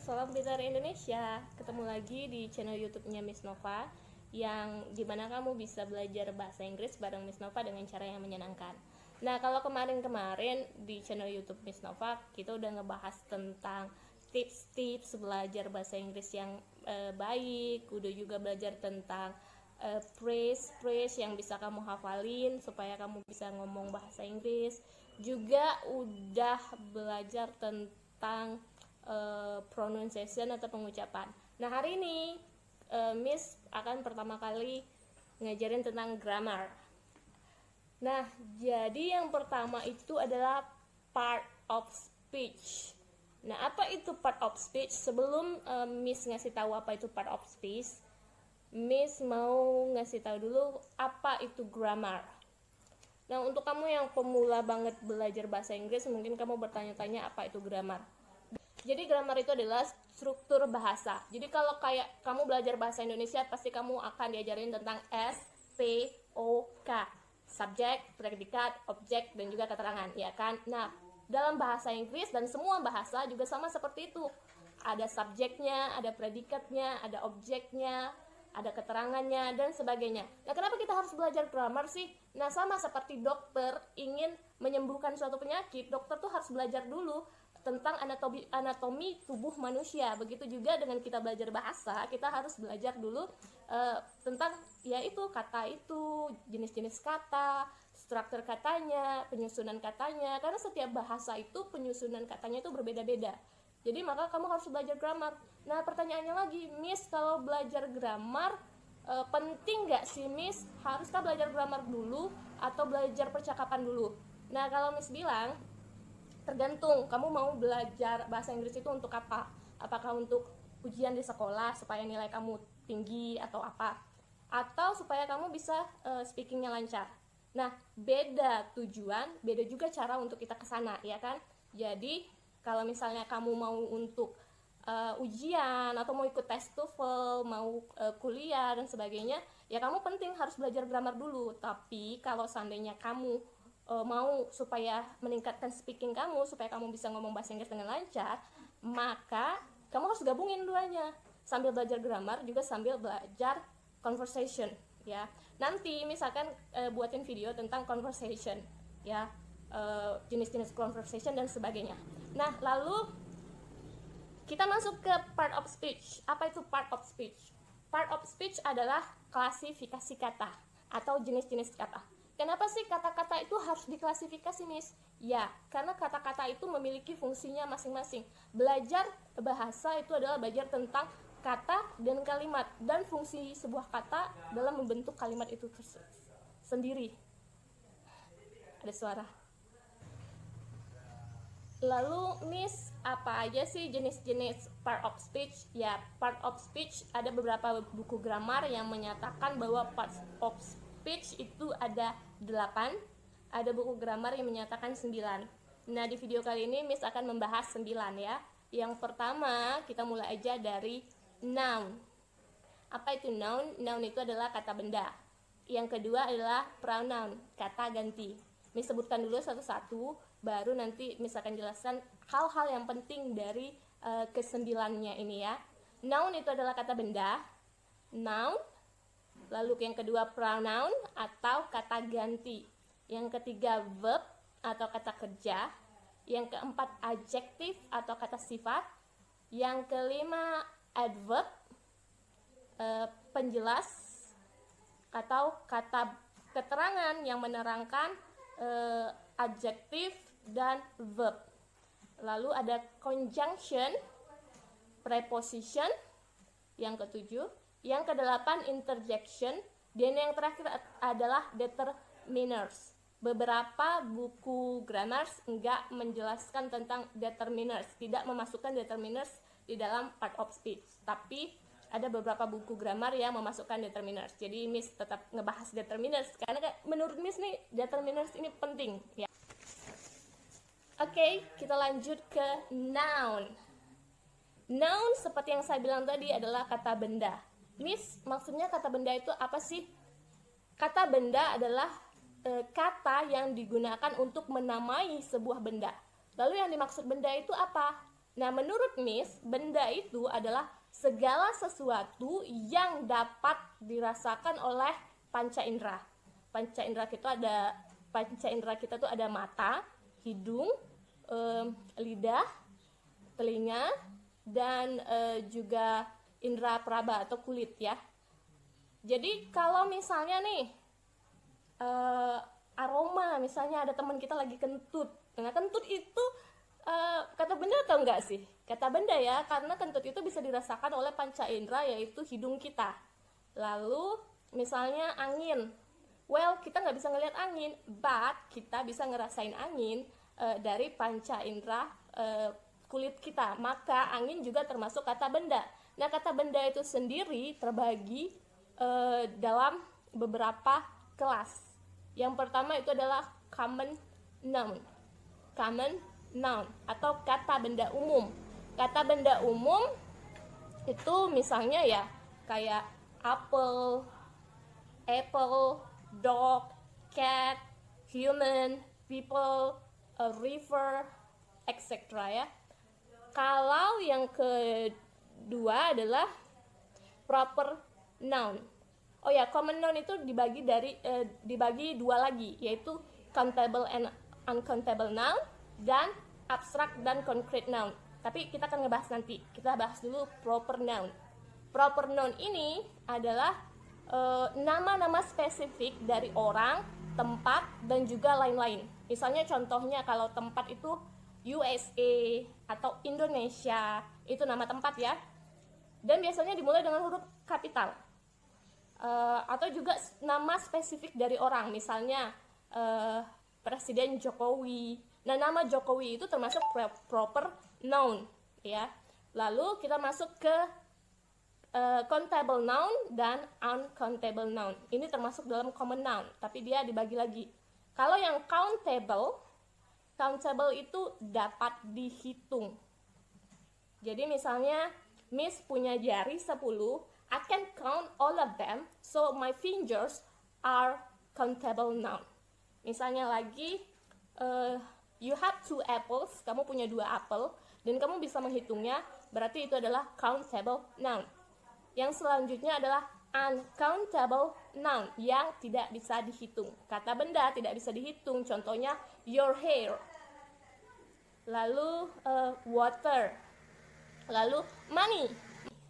salam pintar Indonesia. Ketemu lagi di channel YouTube-nya Miss Nova, yang dimana kamu bisa belajar bahasa Inggris bareng Miss Nova dengan cara yang menyenangkan. Nah, kalau kemarin-kemarin di channel YouTube Miss Nova, kita udah ngebahas tentang tips-tips belajar bahasa Inggris yang baik, udah juga belajar tentang phrase yang bisa kamu hafalin supaya kamu bisa ngomong bahasa Inggris. Juga udah belajar tentang pronunciation atau pengucapan. Nah, hari ini Miss akan pertama kali ngajarin tentang grammar. Nah, jadi yang pertama itu adalah part of speech. Nah, apa itu part of speech? Sebelum Miss ngasih tahu apa itu part of speech, Miss mau ngasih tahu dulu apa itu grammar. Nah, untuk kamu yang pemula banget belajar bahasa Inggris, mungkin kamu bertanya-tanya apa itu grammar. Jadi grammar itu adalah struktur bahasa. Jadi kalau kayak kamu belajar bahasa Indonesia, pasti kamu akan diajarin tentang SPOK, subjek, predikat, objek, dan juga keterangan, ya kan? Nah, dalam bahasa Inggris dan semua bahasa juga sama seperti itu. Ada subjeknya, ada predikatnya, ada objeknya, ada keterangannya, dan sebagainya. Nah, kenapa kita harus belajar grammar sih? Nah, sama seperti dokter ingin menyembuhkan suatu penyakit, dokter tuh harus belajar dulu tentang anatomi tubuh manusia. Begitu juga dengan kita belajar bahasa, kita harus belajar dulu tentang yaitu kata itu, jenis-jenis kata, struktur katanya, penyusunan katanya, karena setiap bahasa itu penyusunan katanya itu berbeda-beda. Jadi maka kamu harus belajar grammar. Nah, pertanyaannya lagi, Miss, kalau belajar grammar penting nggak sih, Miss? Haruskah belajar grammar dulu atau belajar percakapan dulu? Nah, kalau Miss bilang tergantung kamu mau belajar bahasa Inggris itu untuk apa. Apakah untuk ujian di sekolah supaya nilai kamu tinggi atau apa, atau supaya kamu bisa speakingnya lancar. Nah, beda tujuan, beda juga cara untuk kita kesana, ya kan? Jadi kalau misalnya kamu mau untuk ujian atau mau ikut tes TOEFL, mau kuliah dan sebagainya, ya kamu penting harus belajar grammar dulu. Tapi kalau seandainya kamu mau supaya meningkatkan speaking kamu, supaya kamu bisa ngomong bahasa Inggris dengan lancar, maka kamu harus gabungin duanya, sambil belajar grammar juga sambil belajar conversation, ya. Nanti misalkan buatin video tentang conversation, ya, jenis-jenis conversation dan sebagainya. Nah, lalu kita masuk ke part of speech. Apa itu part of speech? Part of speech adalah klasifikasi kata atau jenis-jenis kata. Kenapa sih kata-kata itu harus diklasifikasi, Miss? Ya, karena kata-kata itu memiliki fungsinya masing-masing. Belajar bahasa itu adalah belajar tentang kata dan kalimat, dan fungsi sebuah kata dalam membentuk kalimat itu sendiri. Ada suara. Lalu, Miss, apa aja sih jenis-jenis part of speech? Ya, part of speech ada beberapa buku grammar yang menyatakan bahwa part of speech itu ada 8, ada buku grammar yang menyatakan 9. Nah, di video kali ini Miss akan membahas 9, ya. Yang pertama, kita mulai aja dari noun. Apa itu noun? Noun itu adalah kata benda. Yang kedua adalah pronoun, kata ganti. Miss sebutkan dulu satu-satu, baru nanti Miss akan jelaskan hal-hal yang penting dari kesembilannya ini, ya. Noun itu adalah kata benda, noun. Lalu yang kedua pronoun atau kata ganti. Yang ketiga verb atau kata kerja. Yang keempat adjektif atau kata sifat. Yang kelima adverb, penjelas atau kata keterangan yang menerangkan adjektif dan verb. Lalu ada conjunction, preposition. Yang ketujuh. Yang kedelapan interjection, dan yang terakhir adalah determiners. Beberapa buku grammar enggak menjelaskan tentang determiners, tidak memasukkan determiners di dalam part of speech. Tapi ada beberapa buku grammar yang memasukkan determiners. Jadi Miss tetap ngebahas determiners karena menurut Miss nih determiners ini penting, ya. Oke, kita lanjut ke noun. Noun seperti yang saya bilang tadi adalah kata benda. Miss, maksudnya kata benda itu apa sih? Kata benda adalah kata yang digunakan untuk menamai sebuah benda. Lalu yang dimaksud benda itu apa? Nah, menurut Miss, benda itu adalah segala sesuatu yang dapat dirasakan oleh panca indera. Panca indera kita tuh ada mata, hidung, lidah, telinga, dan juga indera peraba atau kulit ya. Jadi kalau misalnya nih aroma, misalnya ada teman kita lagi kentut. Nah, kentut itu kata benda atau enggak sih? Kata benda ya, karena kentut itu bisa dirasakan oleh panca indera, yaitu hidung kita. Lalu misalnya angin, well, kita nggak bisa ngelihat angin, but kita bisa ngerasain angin dari panca indera kulit kita. Maka angin juga termasuk kata benda. Nah, kata benda itu sendiri terbagi dalam beberapa kelas. Yang pertama itu adalah common noun atau kata benda umum. Kata benda umum itu misalnya ya kayak apple, dog, cat, human, people, a river, etc. ya. Kalau yang kedua adalah proper noun. Oh ya, common noun itu dibagi dua lagi, yaitu countable and uncountable noun dan abstract dan concrete noun. Tapi kita akan ngebahas nanti. Kita bahas dulu proper noun. Proper noun ini adalah nama-nama spesifik dari orang, tempat, dan juga lain-lain. Misalnya contohnya kalau tempat itu USA atau Indonesia, itu nama tempat ya. Dan biasanya dimulai dengan huruf kapital. Atau juga nama spesifik dari orang, misalnya Presiden Jokowi. Nah, nama Jokowi itu termasuk proper noun ya. Lalu kita masuk ke countable noun dan uncountable noun. Ini termasuk dalam common noun, tapi dia dibagi lagi. Kalau yang countable itu dapat dihitung. Jadi misalnya Miss punya jari 10, I can count all of them, so my fingers are countable noun. Misalnya lagi, you have 2 apples, kamu punya 2 apel, dan kamu bisa menghitungnya, berarti itu adalah countable noun. Yang selanjutnya adalah uncountable noun, yang tidak bisa dihitung. Kata benda tidak bisa dihitung, contohnya your hair. Lalu water. Lalu money.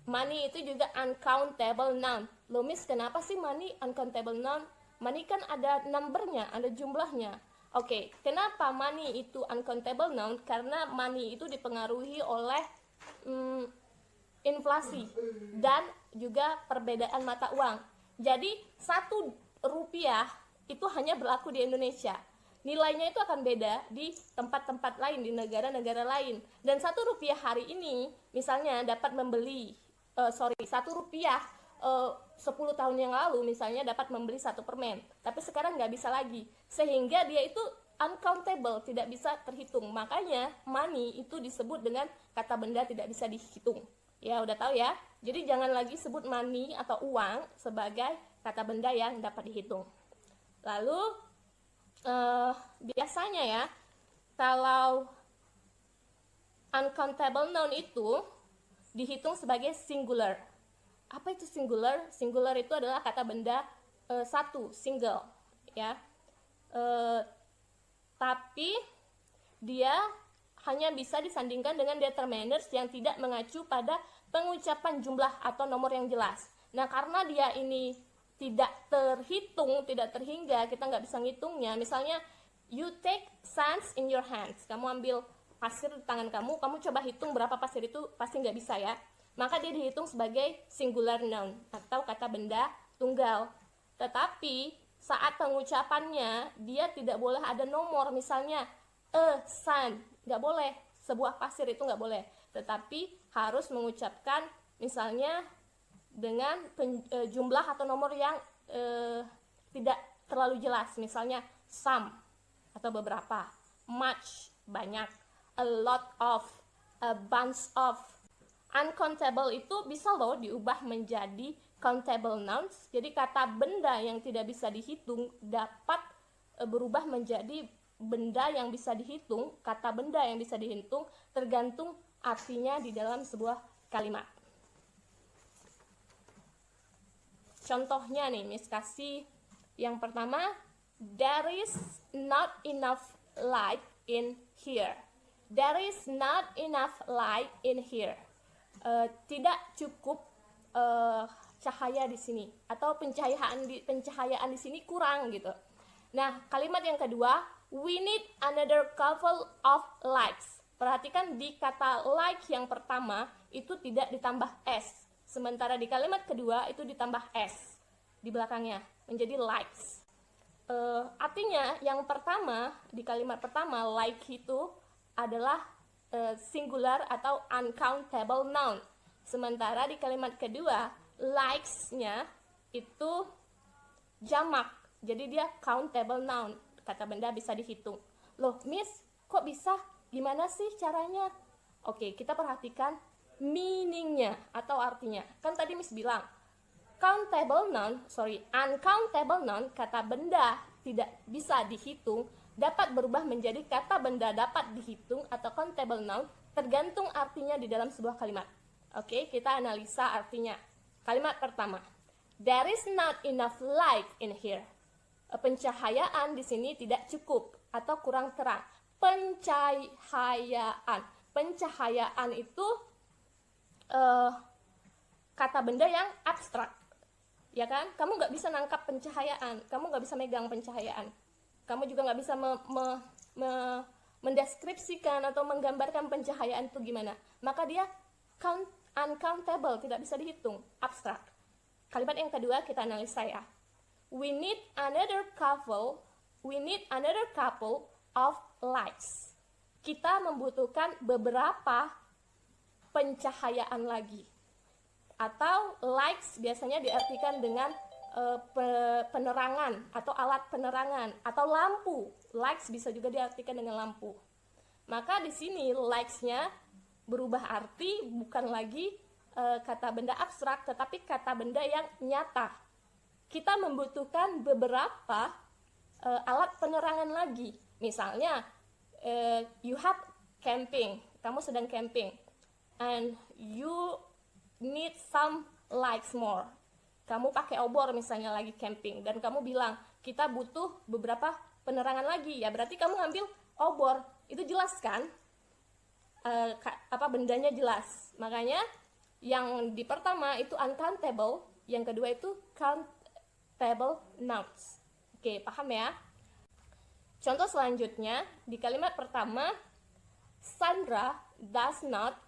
Money itu juga uncountable noun. Loh Miss, kenapa sih money uncountable noun? Money kan ada numbernya, ada jumlahnya. Oke, kenapa money itu uncountable noun? Karena money itu dipengaruhi oleh inflasi dan juga perbedaan mata uang. Jadi 1 rupiah itu hanya berlaku di Indonesia. Nilainya itu akan beda di tempat-tempat lain, di negara-negara lain. Dan 1 rupiah hari ini misalnya dapat membeli 1 rupiah 10 tahun yang lalu misalnya dapat membeli 1 permen, tapi sekarang nggak bisa lagi, sehingga dia itu uncountable, tidak bisa terhitung. Makanya money itu disebut dengan kata benda tidak bisa dihitung. Ya udah tahu ya, jadi jangan lagi sebut money atau uang sebagai kata benda yang dapat dihitung. Lalu biasanya ya, kalau uncountable noun itu dihitung sebagai singular. Apa itu singular? Singular itu adalah kata benda 1, single ya. Tapi dia hanya bisa disandingkan dengan determiners yang tidak mengacu pada pengucapan jumlah atau nomor yang jelas. Nah, karena dia ini tidak terhitung, tidak terhingga, kita nggak bisa ngitungnya. Misalnya, you take sands in your hands. Kamu ambil pasir di tangan kamu coba hitung berapa pasir itu, pasti nggak bisa ya. Maka dia dihitung sebagai singular noun atau kata benda tunggal. Tetapi saat pengucapannya dia tidak boleh ada nomor, misalnya sand, nggak boleh, sebuah pasir itu nggak boleh. Tetapi harus mengucapkan misalnya dengan jumlah atau nomor yang tidak terlalu jelas, misalnya some atau beberapa, much banyak, a lot of, a bunch of. Uncountable itu bisa loh diubah menjadi countable nouns. Jadi kata benda yang tidak bisa dihitung dapat berubah menjadi benda yang bisa dihitung, kata benda yang bisa dihitung tergantung artinya di dalam sebuah kalimat. Contohnya nih, Miss kasih yang pertama, there is not enough light in here. There is not enough light in here. Tidak cukup cahaya di sini, atau pencahayaan di sini kurang gitu. Nah, kalimat yang kedua, we need another couple of lights. Perhatikan di kata light yang pertama itu tidak ditambah s. Sementara di kalimat kedua itu ditambah s di belakangnya, menjadi lights. Artinya yang pertama, di kalimat pertama, like itu adalah singular atau uncountable noun. Sementara di kalimat kedua, likes-nya itu jamak. Jadi dia countable noun, kata benda bisa dihitung. Loh, Miss, kok bisa? Gimana sih caranya? Oke, kita perhatikan meaning-nya atau artinya. Kan tadi Miss bilang, uncountable noun, kata benda tidak bisa dihitung, dapat berubah menjadi kata benda dapat dihitung atau countable noun, tergantung artinya di dalam sebuah kalimat. Oke, kita analisa artinya. Kalimat pertama, there is not enough light in here. Pencahayaan di sini tidak cukup atau kurang terang. Pencahayaan itu kata benda yang abstrak, ya kan? Kamu nggak bisa nangkap pencahayaan, kamu nggak bisa megang pencahayaan, kamu juga nggak bisa mendeskripsikan atau menggambarkan pencahayaan itu gimana. Maka dia uncountable, tidak bisa dihitung, abstrak. Kalimat yang kedua kita analisa ya. We need another couple of lights. Kita membutuhkan beberapa pencahayaan lagi. Atau lights biasanya diartikan dengan penerangan atau alat penerangan atau lampu. Lights bisa juga diartikan dengan lampu. Maka di sini lights-nya berubah arti, bukan lagi kata benda abstrak, tetapi kata benda yang nyata. Kita membutuhkan beberapa alat penerangan lagi. Misalnya, you have camping, kamu sedang camping, and you need some lights more. Kamu pakai obor misalnya lagi camping, dan kamu bilang, kita butuh beberapa penerangan lagi. Ya berarti kamu ambil obor, itu jelas kan? Bendanya jelas. Makanya yang di pertama itu uncountable, yang kedua itu countable nouns. Oke, paham ya? Contoh selanjutnya, di kalimat pertama, Sandra does not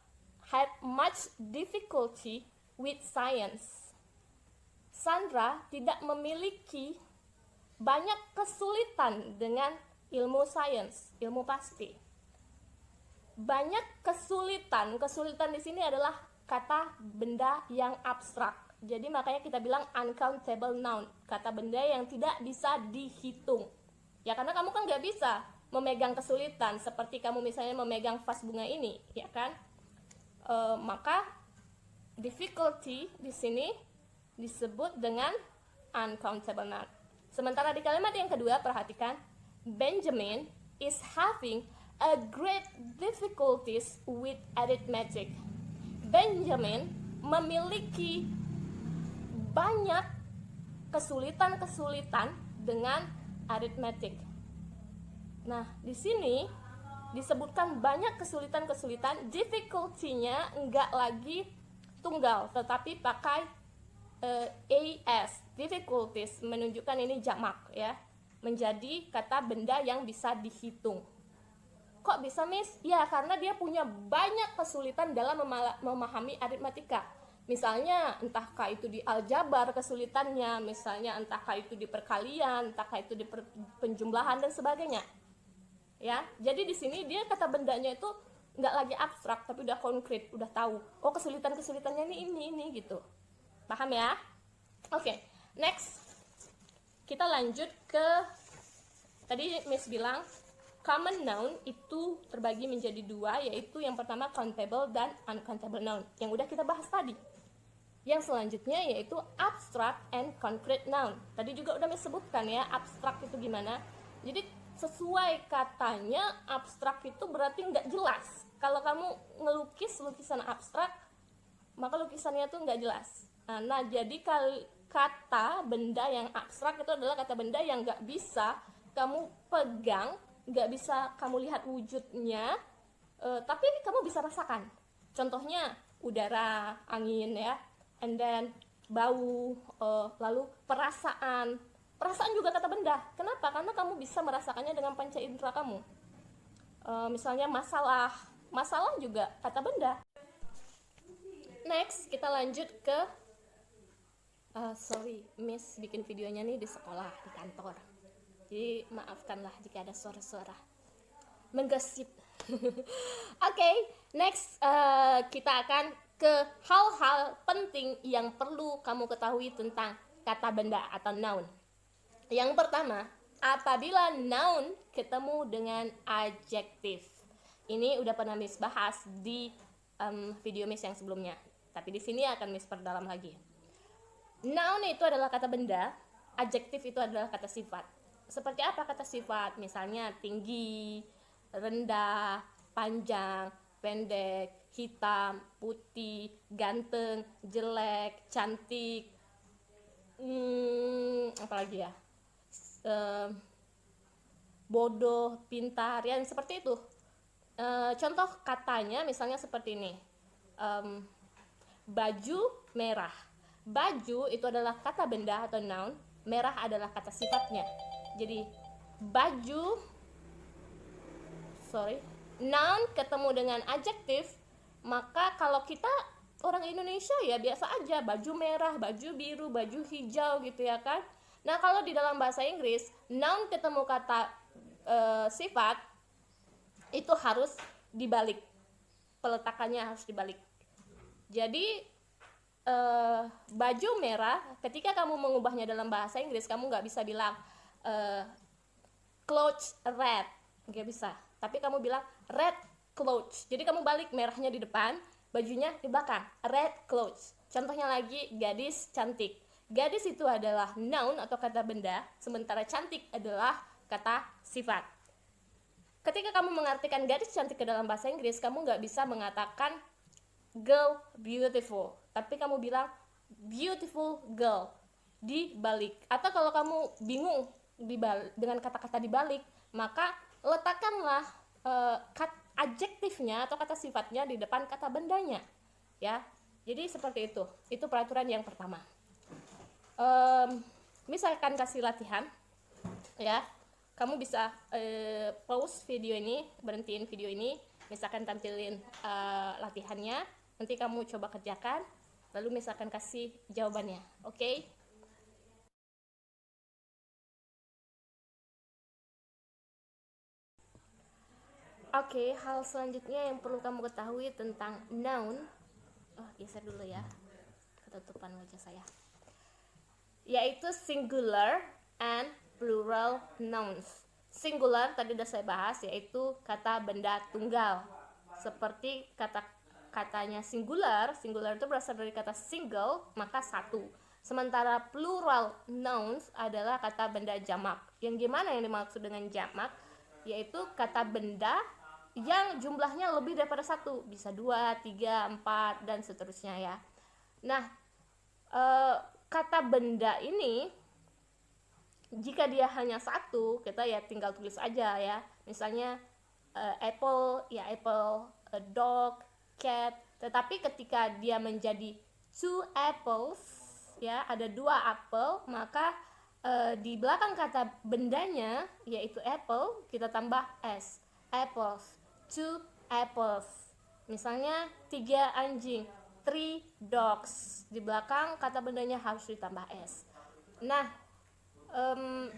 have much difficulty with science. Sandra tidak memiliki banyak kesulitan dengan ilmu sains, ilmu pasti. Banyak kesulitan di sini adalah kata benda yang abstrak. Jadi makanya kita bilang uncountable noun, kata benda yang tidak bisa dihitung. Ya karena kamu kan nggak bisa memegang kesulitan seperti kamu misalnya memegang vas bunga ini, ya kan? Maka difficulty di sini disebut dengan uncountable noun. Sementara di kalimat yang kedua, perhatikan, Benjamin is having a great difficulties with arithmetic. Benjamin memiliki banyak kesulitan dengan arithmetic. Nah, di sini disebutkan banyak kesulitan, difficulty-nya enggak lagi tunggal, tetapi pakai as, difficulties, menunjukkan ini jamak ya, menjadi kata benda yang bisa dihitung. Kok bisa, Miss? Ya, karena dia punya banyak kesulitan dalam memahami aritmatika. Misalnya, entahkah itu di aljabar kesulitannya, misalnya entahkah itu di perkalian, entahkah itu di penjumlahan dan sebagainya. Ya, jadi di sini dia kata bendanya itu nggak lagi abstrak, tapi udah konkret, udah tahu. Oh, kesulitannya ini gitu. Paham ya? Oke, next. Kita lanjut ke, tadi Miss bilang, common noun itu terbagi menjadi dua, yaitu yang pertama countable dan uncountable noun, yang udah kita bahas tadi. Yang selanjutnya yaitu abstract and concrete noun. Tadi juga udah disebutkan ya, abstrak itu gimana. Jadi sesuai katanya abstrak itu berarti nggak jelas. Kalau kamu ngelukis lukisan abstrak, maka lukisannya tuh nggak jelas. Nah, jadi kata benda yang abstrak itu adalah kata benda yang nggak bisa kamu pegang, nggak bisa kamu lihat wujudnya, tapi kamu bisa rasakan. Contohnya udara, angin ya, and then bau, lalu perasaan. Perasaan juga kata benda. Kenapa? Karena kamu bisa merasakannya dengan panca indera kamu. Misalnya masalah juga kata benda. Next, kita lanjut ke sorry, Miss bikin videonya nih di sekolah, di kantor. Jadi maafkanlah jika ada suara-suara menggosip. Oke, next kita akan ke hal-hal penting yang perlu kamu ketahui tentang kata benda atau noun. Yang pertama, apabila noun ketemu dengan adjektif. Ini udah pernah Miss bahas di video Miss yang sebelumnya, tapi di sini akan Miss perdalam lagi. Noun itu adalah kata benda, adjektif itu adalah kata sifat. Seperti apa kata sifat? Misalnya tinggi, rendah, panjang, pendek, hitam, putih, ganteng, jelek, cantik, apalagi ya, bodoh, pintar, yang seperti itu. Contoh katanya misalnya seperti ini, baju merah. Baju itu adalah kata benda atau noun, merah adalah kata sifatnya. Jadi noun ketemu dengan adjektif, maka kalau kita orang Indonesia ya biasa aja, baju merah, baju biru, baju hijau gitu ya kan. Nah, kalau di dalam bahasa Inggris, noun ketemu kata sifat itu harus dibalik, peletakannya harus dibalik. Jadi baju merah, ketika kamu mengubahnya dalam bahasa Inggris, kamu nggak bisa bilang clothes red, nggak bisa. Tapi kamu bilang red clothes. Jadi kamu balik, merahnya di depan, bajunya di belakang, red clothes. Contohnya lagi, gadis cantik. Gadis itu adalah noun atau kata benda, sementara cantik adalah kata sifat. Ketika kamu mengartikan gadis cantik ke dalam bahasa Inggris, kamu nggak bisa mengatakan girl beautiful, tapi kamu bilang beautiful girl dibalik. Atau kalau kamu bingung dengan kata-kata dibalik, maka letakkanlah adjektifnya atau kata sifatnya di depan kata bendanya, ya. Jadi seperti itu. Itu peraturan yang pertama. Misalkan kasih latihan, ya. Kamu bisa pause video ini, berhentiin video ini, misalkan tampilin latihannya. Nanti kamu coba kerjakan, lalu misalkan kasih jawabannya, oke? Oke, hal selanjutnya yang perlu kamu ketahui tentang noun, geser dulu ya, ketutupan wajah saya, yaitu singular and plural nouns. Singular tadi udah saya bahas, yaitu kata benda tunggal, seperti katanya singular itu berasal dari kata single, maka satu. Sementara plural nouns adalah kata benda jamak. Yang gimana yang dimaksud dengan jamak? Yaitu kata benda yang jumlahnya lebih daripada satu, bisa 2, 3, 4 dan seterusnya ya. Nah, kata benda ini jika dia hanya satu, kita ya tinggal tulis aja ya. Misalnya apple, ya apple, a dog, cat. Tetapi ketika dia menjadi two apples, ya ada 2 apel, maka di belakang kata bendanya yaitu apple kita tambah s, apples, 2 apples. Misalnya 3 anjing, 3 dogs, di belakang kata bendanya harus ditambah s. Nah,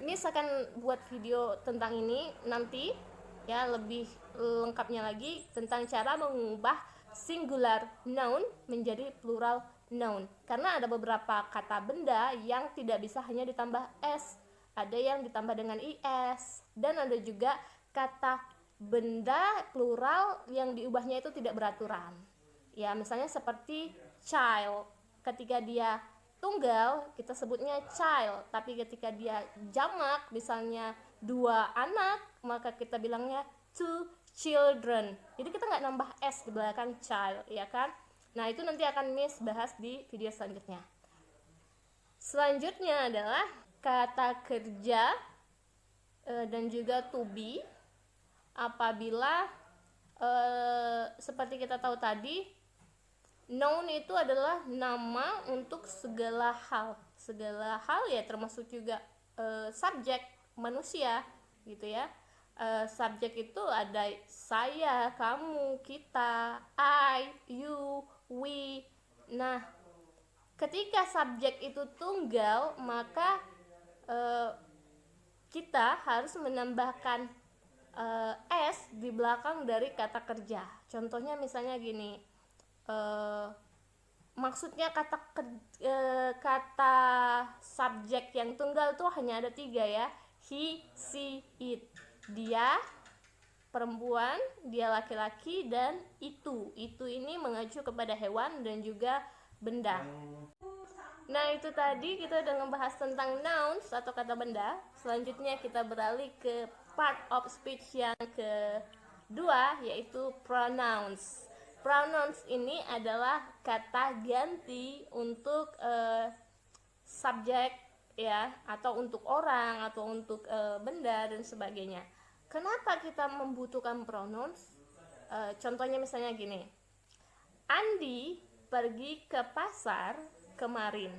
Miss akan buat video tentang ini nanti ya, lebih lengkapnya lagi tentang cara mengubah singular noun menjadi plural noun, karena ada beberapa kata benda yang tidak bisa hanya ditambah s, ada yang ditambah dengan is, dan ada juga kata benda plural yang diubahnya itu tidak beraturan ya. Misalnya seperti child, ketika dia tunggal kita sebutnya child, tapi ketika dia jamak misalnya 2 anak, maka kita bilangnya 2 children. Jadi kita nggak nambah s di belakang child, ya kan? Nah, itu nanti akan Miss bahas di video selanjutnya. Selanjutnya adalah kata kerja dan juga to be. Apabila seperti kita tahu tadi, noun itu adalah nama untuk segala hal. Segala hal ya termasuk juga subjek manusia gitu ya. Subjek itu ada saya, kamu, kita, I, you, we. Nah, ketika subjek itu tunggal, maka kita harus menambahkan s di belakang dari kata kerja. Contohnya misalnya gini, maksudnya kata subjek yang tunggal tuh hanya ada 3 ya. He, she, it. Dia perempuan, dia laki-laki, dan itu. Itu ini mengacu kepada hewan dan juga benda. Nah, itu tadi kita udah ngebahas tentang nouns atau kata benda. Selanjutnya kita beralih ke part of speech yang kedua, yaitu pronouns. Pronouns ini adalah kata ganti untuk subjek ya, atau untuk orang, atau untuk benda dan sebagainya. Kenapa kita membutuhkan pronouns? Contohnya misalnya gini, Andi pergi ke pasar kemarin.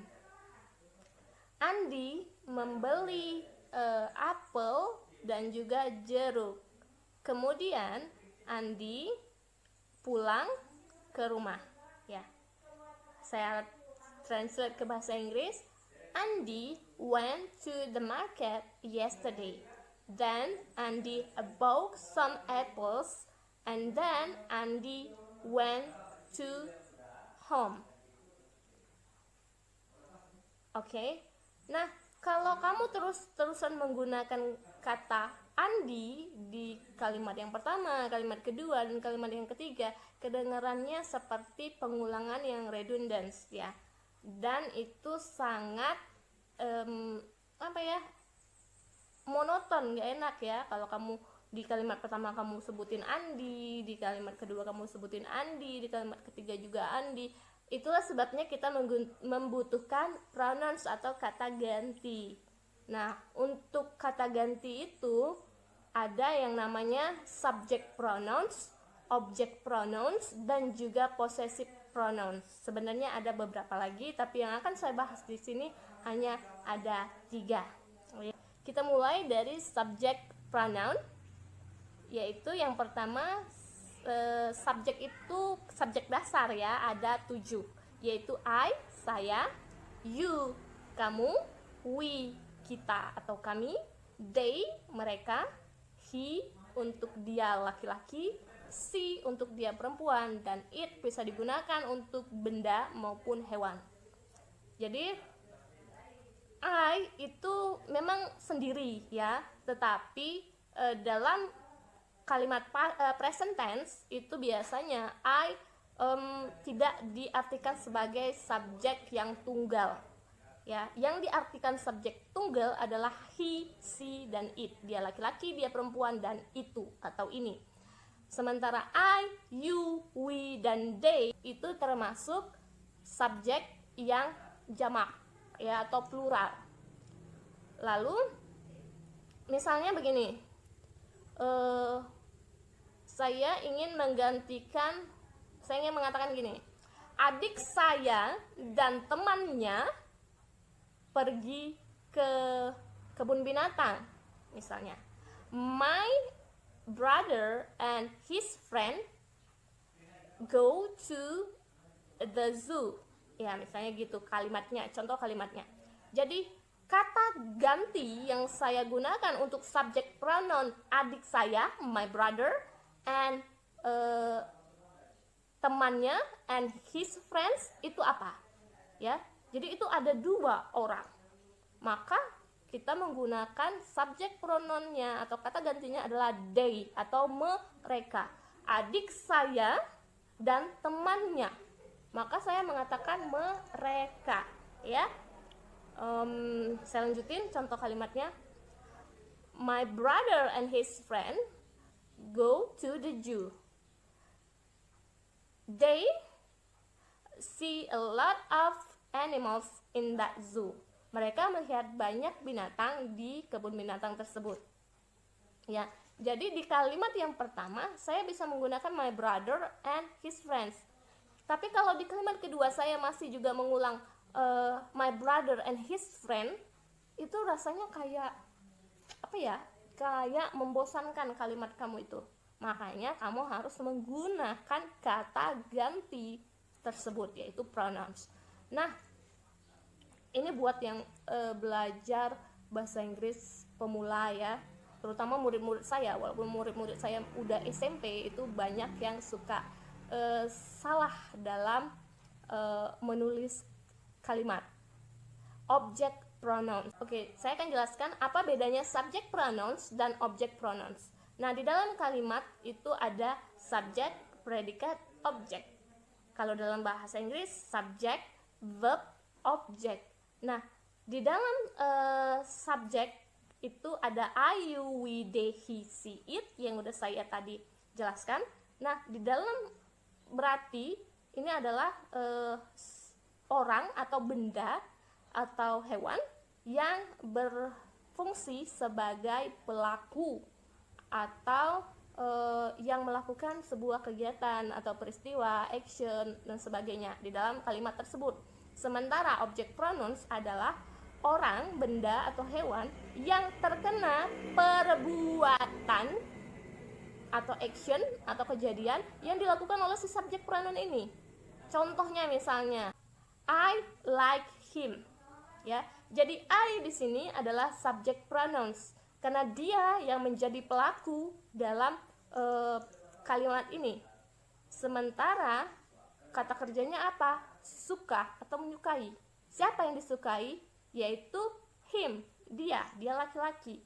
Andi membeli apel dan juga jeruk. Kemudian Andi pulang ke rumah. Ya, saya translate ke bahasa Inggris. Andy went to the market yesterday. Then Andy bought some apples, and then Andy went to home. Oke. Nah, kalau kamu terus-terusan menggunakan kata Andi di kalimat yang pertama, kalimat kedua, dan kalimat yang ketiga, kedengarannya seperti pengulangan yang redundant ya. Dan itu sangat monoton, gak enak ya. Kalau kamu di kalimat pertama kamu sebutin Andi, di kalimat kedua kamu sebutin Andi, di kalimat ketiga juga Andi. Itulah sebabnya kita membutuhkan pronouns atau kata ganti. Nah, untuk kata ganti itu ada yang namanya subject pronouns, object pronouns, dan juga possessive pronouns. Sebenarnya ada beberapa lagi, tapi yang akan saya bahas di sini hanya ada 3. Kita mulai dari subject pronoun, yaitu yang pertama, subjek itu subjek dasar ya, ada 7, yaitu I, saya, you, kamu, we, kita atau kami, they, mereka, he, untuk dia laki-laki, she, untuk dia perempuan, dan it bisa digunakan untuk benda maupun hewan. Jadi I itu memang sendiri ya, tetapi dalam kalimat present tense itu biasanya I tidak diartikan sebagai subjek yang tunggal ya. Yang diartikan subjek tunggal adalah he, she, dan it. Dia laki-laki, dia perempuan, dan itu atau ini. Sementara I, you, we, dan they itu termasuk subjek yang jamak ya, atau plural. Lalu misalnya begini, saya ingin mengatakan gini, adik saya dan temannya pergi ke kebun binatang misalnya. My brother and his friend go to the zoo. Ya, misalnya gitu kalimatnya, contoh kalimatnya. Jadi kata ganti yang saya gunakan untuk subject pronoun adik saya, my brother, and temannya, and his friends, itu apa? Ya, jadi itu ada 2 orang. Maka kita menggunakan subject pronounnya atau kata gantinya adalah they atau mereka. Adik saya dan temannya. Maka saya mengatakan mereka ya. Saya lanjutin contoh kalimatnya. My brother and his friend go to the zoo. They see a lot of animals in that zoo. Mereka melihat banyak binatang di kebun binatang tersebut. Ya, jadi di kalimat yang pertama saya bisa menggunakan my brother and his friends. Tapi kalau di kalimat kedua saya masih juga mengulang my brother and his friend, itu rasanya kayak apa ya? Kayak membosankan kalimat kamu itu. Makanya kamu harus menggunakan kata ganti tersebut, yaitu pronouns. Nah, ini buat yang belajar bahasa Inggris pemula ya, terutama murid-murid saya. Walaupun murid-murid saya udah SMP, itu banyak yang suka salah dalam menulis kalimat. Object pronouns. Oke, saya akan jelaskan apa bedanya subject pronouns dan object pronouns. Nah, di dalam kalimat itu ada subject, predicate, object. Kalau dalam bahasa Inggris, subject, verb, object. Nah, di dalam subject itu ada I, you, we, they, he, she, it yang udah saya tadi jelaskan. Nah, di dalam berarti ini adalah orang atau benda atau hewan yang berfungsi sebagai pelaku atau yang melakukan sebuah kegiatan atau peristiwa, action, dan sebagainya di dalam kalimat tersebut. Sementara object pronouns adalah orang, benda, atau hewan yang terkena perbuatan atau action atau kejadian yang dilakukan oleh si subject pronoun ini. Contohnya misalnya, I like him. Ya, jadi I di sini adalah subject pronouns karena dia yang menjadi pelaku dalam kalimat ini. Sementara kata kerjanya apa? Suka atau menyukai. Siapa yang disukai? Yaitu him, dia laki-laki.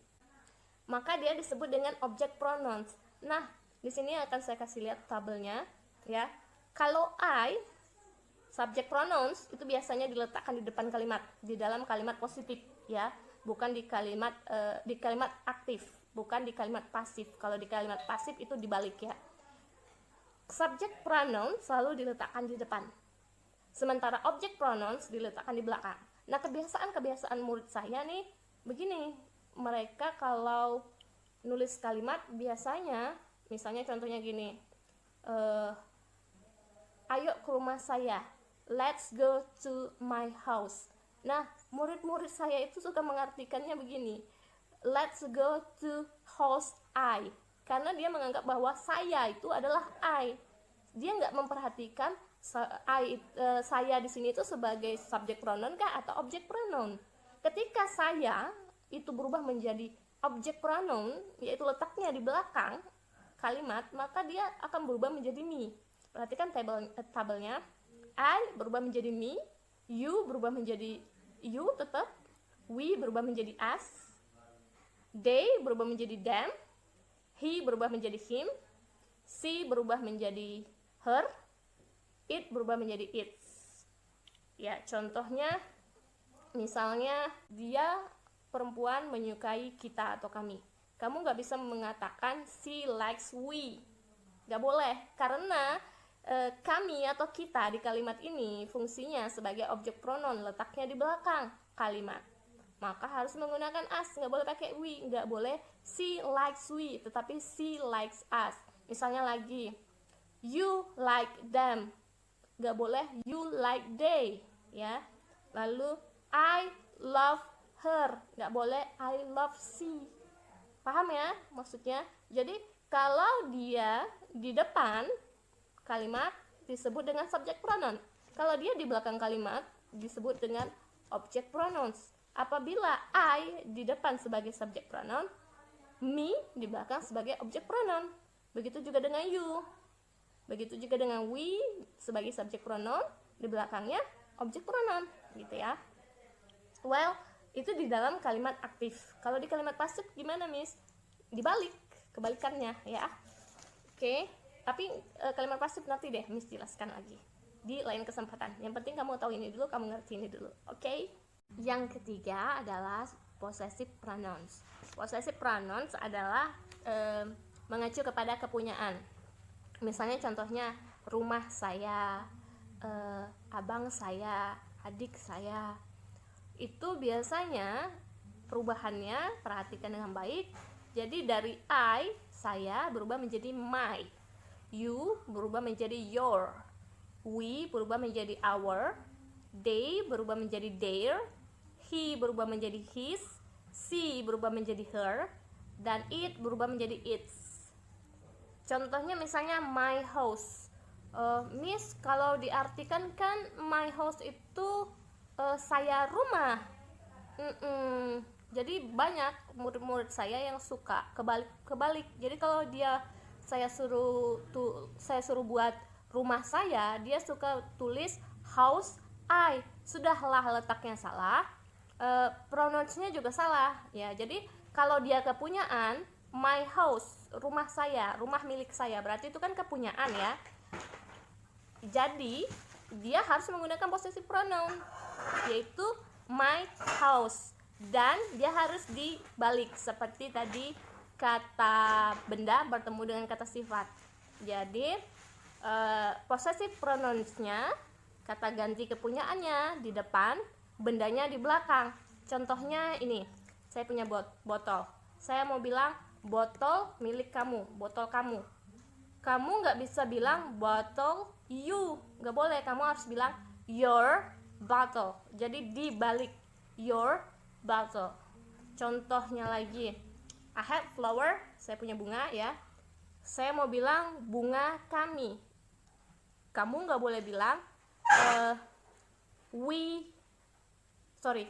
Maka dia disebut dengan object pronouns. Nah, di sini akan saya kasih lihat tabelnya, ya. Kalau I, subject pronouns itu biasanya diletakkan di depan kalimat, di dalam kalimat positif, ya, bukan di kalimat aktif, bukan di kalimat pasif. Kalau di kalimat pasif itu dibalik, ya. Subject pronoun selalu diletakkan di depan, sementara object pronouns diletakkan di belakang. Nah, kebiasaan murid saya nih begini, mereka kalau nulis kalimat biasanya, misalnya contohnya gini, ayo ke rumah saya, let's go to my house. Nah, murid-murid saya itu suka mengartikannya begini, let's go to house I, karena dia menganggap bahwa saya itu adalah I. Dia nggak memperhatikan saya di sini itu sebagai subject pronoun kah atau object pronoun. Ketika saya itu berubah menjadi object pronoun, yaitu letaknya di belakang kalimat, maka dia akan berubah menjadi me. Perhatikan tabelnya. I berubah menjadi me, you berubah menjadi you tetap, we berubah menjadi us, they berubah menjadi them, he berubah menjadi him, she berubah menjadi her, it berubah menjadi its. Ya, contohnya misalnya dia perempuan menyukai kita atau kami. Kamu nggak bisa mengatakan she likes we. Nggak boleh, karena kami atau kita di kalimat ini fungsinya sebagai objek pronoun, letaknya di belakang kalimat. Maka harus menggunakan us, nggak boleh pakai we, nggak boleh she likes we, tetapi she likes us. Misalnya lagi, you like them, nggak boleh you like they, ya. Lalu I love her, nggak boleh I love she. Paham ya maksudnya? Jadi kalau dia di depan kalimat disebut dengan subject pronoun, kalau dia di belakang kalimat disebut dengan object pronouns. Apabila I di depan sebagai subject pronoun, me di belakang sebagai object pronoun. Begitu juga dengan you. Begitu juga dengan we sebagai subject pronoun, di belakangnya object pronoun, gitu ya. Well, itu di dalam kalimat aktif. Kalau di kalimat pasif gimana, Miss? Dibalik, kebalikannya, ya. Oke, tapi kalimat pasif nanti deh Miss jelaskan lagi di lain kesempatan. Yang penting kamu tahu ini dulu, kamu ngerti ini dulu. Oke? Yang ketiga adalah possessive pronouns. Possessive pronouns adalah mengacu kepada kepunyaan. Misalnya contohnya rumah saya, abang saya, adik saya. Itu biasanya perubahannya perhatikan dengan baik. Jadi dari I, saya, berubah menjadi my. You berubah menjadi your. We berubah menjadi our. They berubah menjadi their. He berubah menjadi his. She berubah menjadi her. Dan it berubah menjadi its. Contohnya misalnya my house. Miss, kalau diartikan kan my house itu saya rumah. Jadi banyak murid-murid saya yang suka kebalik. Jadi kalau saya suruh buat rumah saya, dia suka tulis house I. Sudahlah, letaknya salah, pronounsnya juga salah ya. Jadi kalau dia kepunyaan, my house, rumah saya, rumah milik saya, berarti itu kan kepunyaan ya. Jadi dia harus menggunakan possessive pronoun, yaitu my house, dan dia harus dibalik seperti tadi kata benda bertemu dengan kata sifat. Jadi possessive pronouns-nya, kata ganti kepunyaannya di depan, bendanya di belakang. Contohnya ini, saya punya botol. Saya mau bilang botol milik kamu, botol kamu. Kamu nggak bisa bilang bottle you, nggak boleh. Kamu harus bilang your bottle. Jadi dibalik, your bottle. Contohnya lagi, I have flower, saya punya bunga ya. Saya mau bilang bunga kami. Kamu nggak boleh bilang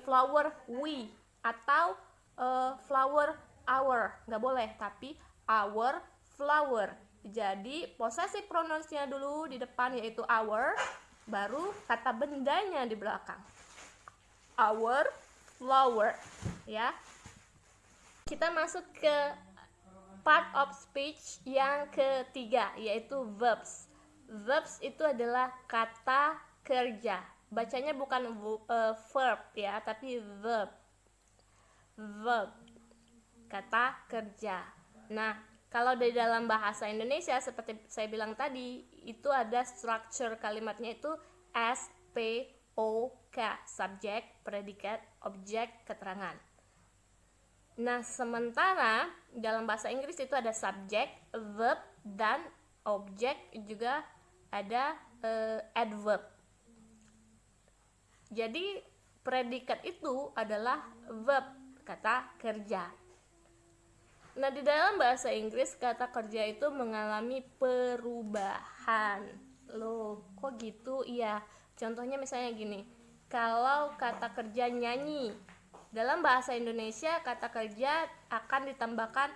flower we atau flower our, nggak boleh. Tapi our flower. Jadi possessive pronouns-nya dulu di depan, yaitu our, baru kata bendanya di belakang. Our flower ya. Kita masuk ke part of speech yang ketiga, yaitu verbs. Verbs itu adalah kata kerja. Bacanya bukan verb ya, tapi verb. Verb, kata kerja. Nah, kalau di dalam bahasa Indonesia seperti saya bilang tadi, itu ada structure kalimatnya itu SPOK, subjek, predikat, objek, keterangan. Nah, sementara dalam bahasa Inggris itu ada subjek, verb, dan objek, juga ada adverb. Jadi predikat itu adalah verb, kata kerja. Nah, di dalam bahasa Inggris kata kerja itu mengalami perubahan. Loh, kok gitu? Iya. Contohnya misalnya gini. Kalau kata kerja nyanyi, dalam bahasa Indonesia kata kerja akan ditambahkan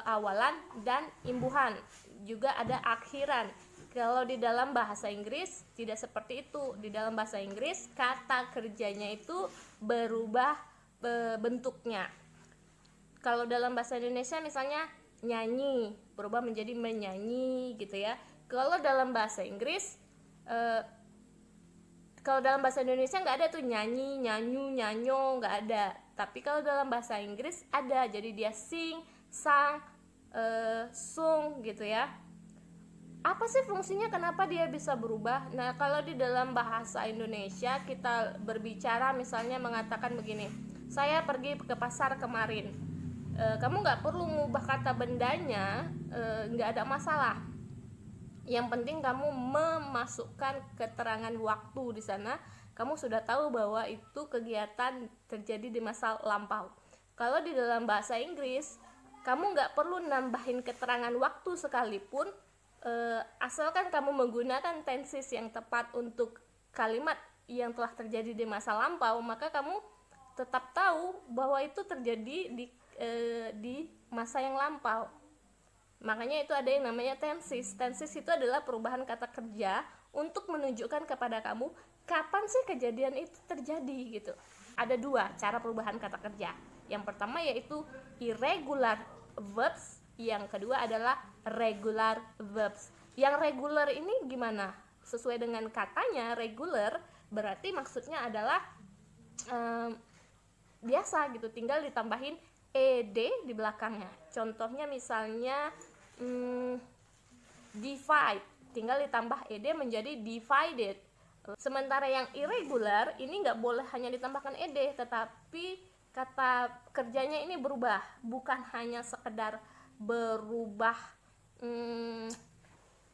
awalan dan imbuhan. Juga ada akhiran. Kalau di dalam bahasa Inggris tidak seperti itu. Di dalam bahasa Inggris kata kerjanya itu berubah bentuknya. Kalau dalam bahasa Indonesia misalnya nyanyi berubah menjadi menyanyi gitu ya. Kalau dalam bahasa Inggris, kalau dalam bahasa Indonesia nggak ada tuh nyanyi, nyanyu, nyanyo, nggak ada. Tapi kalau dalam bahasa Inggris ada, jadi dia sing, sang, sung gitu ya. Apa sih fungsinya, kenapa dia bisa berubah? Nah, kalau di dalam bahasa Indonesia kita berbicara misalnya mengatakan begini, saya pergi ke pasar kemarin. Kamu nggak perlu mengubah kata bendanya, nggak ada masalah. Yang penting kamu memasukkan keterangan waktu di sana. Kamu sudah tahu bahwa itu kegiatan terjadi di masa lampau. Kalau di dalam bahasa Inggris, kamu nggak perlu nambahin keterangan waktu sekalipun, asalkan kamu menggunakan tenses yang tepat untuk kalimat yang telah terjadi di masa lampau, maka kamu tetap tahu bahwa itu terjadi di masa yang lampau. Makanya itu ada yang namanya tenses. Tenses itu adalah perubahan kata kerja untuk menunjukkan kepada kamu kapan sih kejadian itu terjadi gitu. Ada dua cara perubahan kata kerja. Yang pertama yaitu irregular verbs, yang kedua adalah regular verbs. Yang regular ini gimana? Sesuai dengan katanya regular, berarti maksudnya adalah biasa gitu, tinggal ditambahin ed di belakangnya. Contohnya misalnya divide, tinggal ditambah ed menjadi divided. Sementara yang irregular ini nggak boleh hanya ditambahkan ed, tetapi kata kerjanya ini berubah, bukan hanya sekedar berubah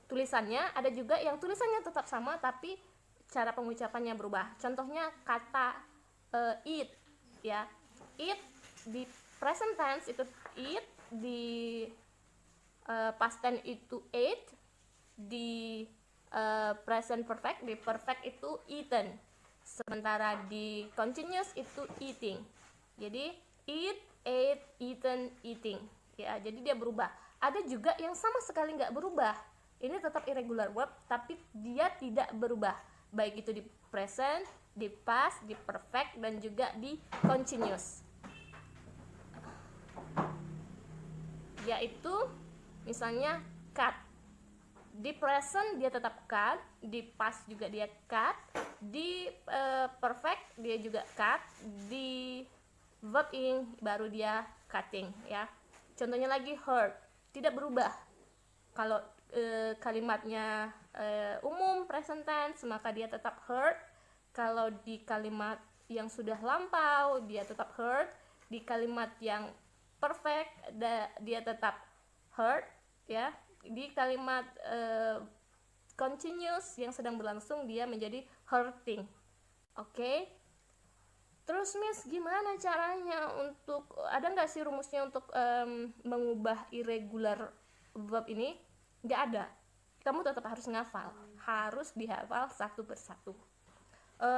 tulisannya, ada juga yang tulisannya tetap sama tapi cara pengucapannya berubah. Contohnya kata eat ya, eat di present tense itu eat, di past tense itu ate, di present perfect, di perfect itu eaten, sementara di continuous itu eating. Jadi eat, ate, eaten, eating ya, jadi dia berubah. Ada juga yang sama sekali nggak berubah, ini tetap irregular verb tapi dia tidak berubah, baik itu di present, di past, di perfect, dan juga di continuous, yaitu misalnya cut. Di present dia tetap cut, di past juga dia cut, di perfect dia juga cut, di verb ing baru dia cutting ya. Contohnya lagi heard, tidak berubah. Kalau kalimatnya umum present tense maka dia tetap heard. Kalau di kalimat yang sudah lampau dia tetap heard. Di kalimat yang perfect dia tetap heard ya. Di kalimat continuous yang sedang berlangsung dia menjadi hurting. Oke. Terus Miss, gimana caranya untuk, ada nggak sih rumusnya untuk mengubah irregular verb ini? Nggak ada. Kamu tetap harus ngafal, harus dihafal satu persatu.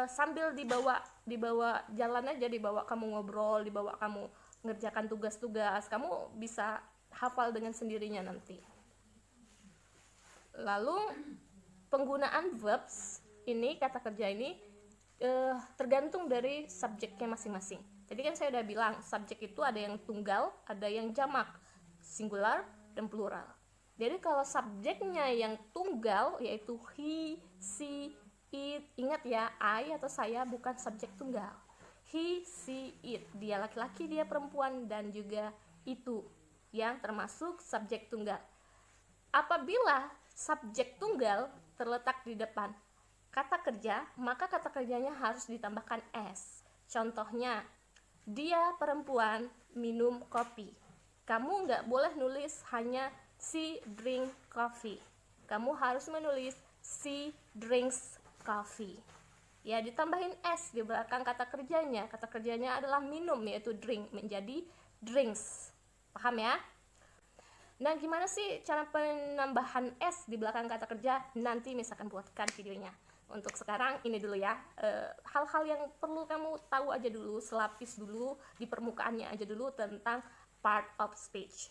Sambil dibawa jalan aja, dibawa kamu ngobrol, dibawa kamu ngerjakan tugas-tugas, kamu bisa hafal dengan sendirinya nanti. Lalu penggunaan verbs ini, kata kerja ini tergantung dari subjeknya masing-masing. Jadi kan saya udah bilang subjek itu ada yang tunggal, ada yang jamak, singular dan plural. Jadi kalau subjeknya yang tunggal yaitu he, she, it, ingat ya, I atau saya bukan subjek tunggal. He, she, it, dia laki-laki, dia perempuan, dan juga itu yang termasuk subjek tunggal. Apabila subjek tunggal terletak di depan kata kerja, maka kata kerjanya harus ditambahkan s. Contohnya, dia perempuan minum kopi. Kamu nggak boleh nulis hanya she drink coffee. Kamu harus menulis she drinks coffee. Ya, ditambahin s di belakang kata kerjanya. Kata kerjanya adalah minum, yaitu drink, menjadi drinks. Paham ya? Nah, gimana sih cara penambahan S di belakang kata kerja? Nanti misalkan buatkan videonya. Untuk sekarang ini dulu ya, hal-hal yang perlu kamu tahu aja dulu, selapis dulu, di permukaannya aja dulu tentang part of speech.